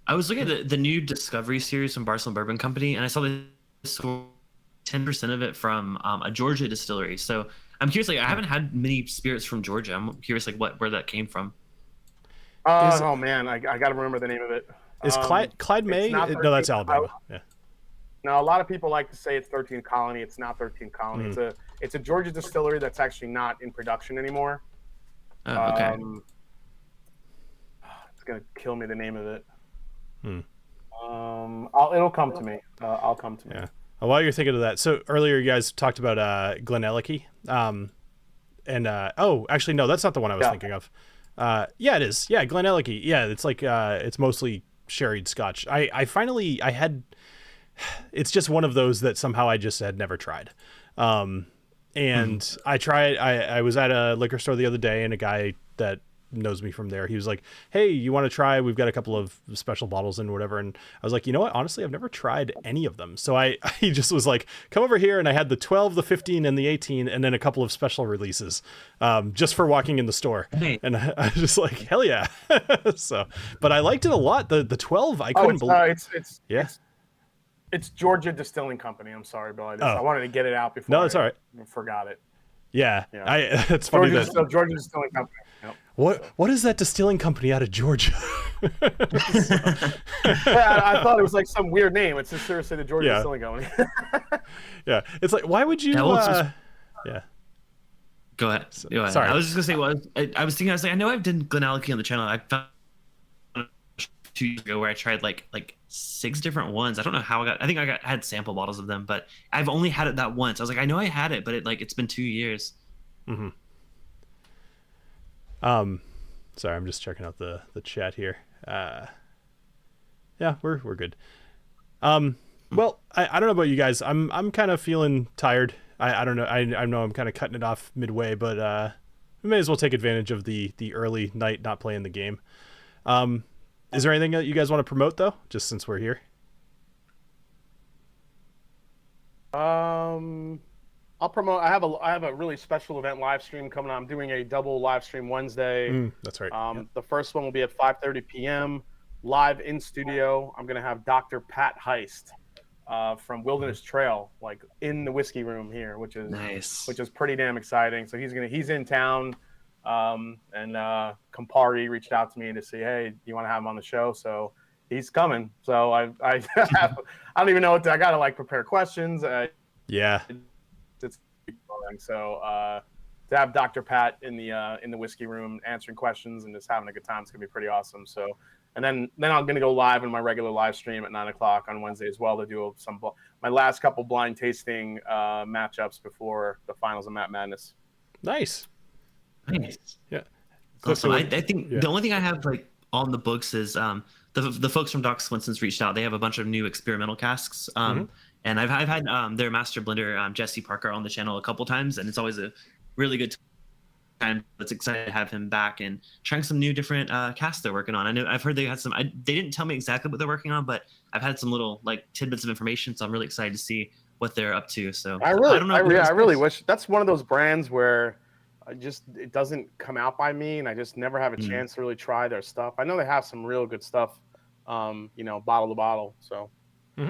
I was looking at the new Discovery series from Barcelona Bourbon Company, and I saw this 10% of it from a Georgia distillery. So I'm curious. Like, I haven't had many spirits from Georgia. I'm curious, like, where that came from. Oh man, I got to remember the name of it. Is Clyde May? No, that's Alabama. Yeah. No, a lot of people like to say it's 13th Colony. It's not 13th Colony. It's a Georgia distillery that's actually not in production anymore. Oh, okay. It's gonna kill me, the name of it. It'll come to me. I'll come to me. Yeah. While you're thinking of that, so earlier you guys talked about Glenellicky, actually no, that's not the one I was thinking of. Yeah, it is. Yeah, Glenellicky. Yeah, it's like it's mostly sherried Scotch. I finally had. It's just one of those that somehow I just had never tried. And I tried. I was at a liquor store the other day, and a guy that knows me from there, he was like, hey, you want to try, we've got a couple of special bottles and whatever. And I was like, you know what, honestly, I've never tried any of them. So he just was like, come over here, and I had the 12, the 15, and the 18, and then a couple of special releases just for walking in the store. And I was just like, hell yeah. So, but I liked it a lot. The 12, I couldn't believe. It's Georgia Distilling Company. I'm sorry, Bill. I wanted to get it out before. No, it's all right. I forgot it. Yeah. It's funny Georgia Distilling Company. Yep. What is that distilling company out of Georgia? I thought it was like some weird name. It's just seriously the Georgia Distilling Company. Yeah, it's like, why would you? Yeah. Go ahead. Sorry. I was just gonna say, I was thinking, I was like, I know I've done Glenellicky on the channel. I found 2 years ago where I tried like 6 different ones. I don't know how I think I had sample bottles of them, but I've only had it that once. I was like, I know I had it, but it's been 2 years. Mm-hmm. Sorry, I'm just checking out the chat here. Yeah, we're good. Well, I don't know about you guys. I'm kind of feeling tired. I don't know. I know I'm kind of cutting it off midway, but we may as well take advantage of the early night not playing the game. Is there anything that you guys want to promote though, just since we're here? I'll promote. I have a really special event live stream coming on. I'm doing a double live stream Wednesday. That's right. The first one will be at 5:30 p.m. live in studio. I'm gonna have Dr. Pat Heist from Wilderness Trail, like in the whiskey room here, which is nice. Which is pretty damn exciting. So he's in town. And Campari reached out to me to say, hey, do you want to have him on the show? So he's coming. So I don't even know what I gotta like prepare questions. Yeah. So to have Dr. Pat in the whiskey room answering questions and just having a good time, it's gonna be pretty awesome. So, and then I'm gonna go live in my regular live stream at 9:00 on Wednesday as well to do my last couple blind tasting matchups before the finals of Matt Madness. Nice. Nice. Yeah. Awesome. I think the only thing I have like on the books is the folks from Doc Swinson's reached out. They have a bunch of new experimental casks. And I've had their master blender, Jesse Parker, on the channel a couple times, and it's always a really good time. It's excited to have him back and trying some new different casks they're working on. I know I've heard they had some. They didn't tell me exactly what they're working on, but I've had some little like tidbits of information, so I'm really excited to see what they're up to. So I really wish that's one of those brands where it doesn't come out by me, and I just never have a chance to really try their stuff. I know they have some real good stuff, bottle to bottle. So.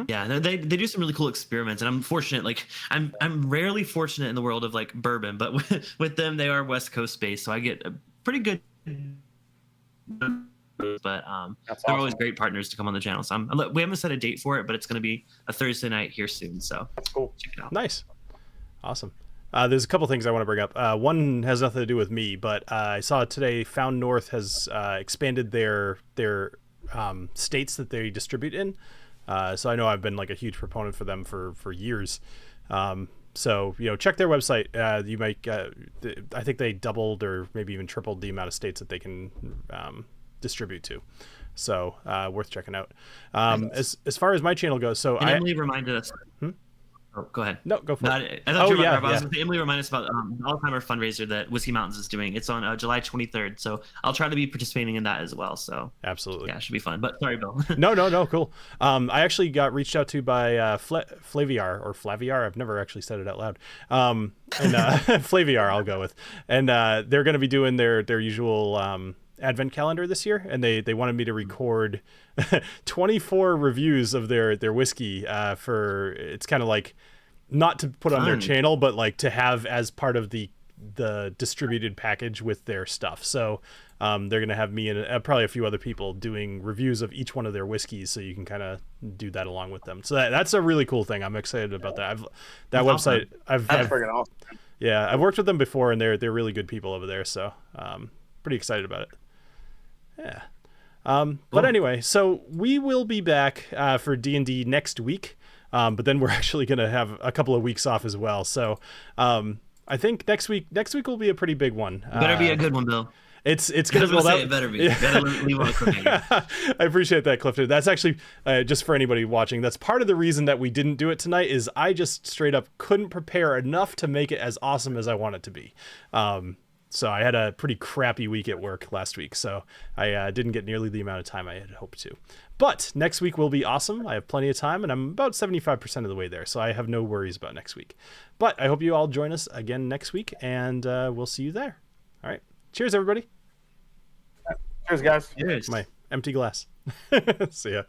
Yeah, they do some really cool experiments, and I'm fortunate. Like I'm rarely fortunate in the world of like bourbon, but with them they are West Coast based, so I get a pretty good. But they're always great partners to come on the channel. So we haven't set a date for it, but it's going to be a Thursday night here soon. So that's cool. Check it out. Nice, awesome. There's a couple things I want to bring up. One has nothing to do with me, but I saw today Found North has expanded their states that they distribute in. So I know I've been like a huge proponent for them for years. So, check their website. You might, I think they doubled or maybe even tripled the amount of states that they can distribute to. So worth checking out. As far as my channel goes, so Emily reminded us. Oh, go ahead. No, go for it. I thought you were I was going to say, Emily reminded us about the All-Timer fundraiser that Whiskey Mountains is doing. It's on July 23rd, so I'll try to be participating in that as well. So absolutely, yeah, it should be fun. But sorry, Bill. No, cool. I actually got reached out to by Flaviar. I've never actually said it out loud. And Flaviar, I'll go with. And they're going to be doing their usual advent calendar this year, and they wanted me to record 24 reviews of their whiskey for, it's kind of like not to put on their channel, but like to have as part of the distributed package with their stuff. So they're gonna have me and probably a few other people doing reviews of each one of their whiskeys, so you can kind of do that along with them. So that's a really cool thing. I'm excited about that. That website I've freaking awesome. Yeah, I've worked with them before, and they're really good people over there, so pretty excited about it. Yeah. But anyway, so we will be back for D&D next week, but then we're actually going to have a couple of weeks off as well. So I think next week will be a pretty big one. Better be a good one, Bill. It's going to build out. It better be. Better leave on a cliffhanger. I appreciate that, Clifton. That's actually just for anybody watching. That's part of the reason that we didn't do it tonight. Is I just straight up couldn't prepare enough to make it as awesome as I want it to be. So I had a pretty crappy week at work last week, so I didn't get nearly the amount of time I had hoped to. But next week will be awesome. I have plenty of time, and I'm about 75% of the way there, so I have no worries about next week. But I hope you all join us again next week, and we'll see you there. All right. Cheers, everybody. Cheers, guys. Cheers. My empty glass. See ya.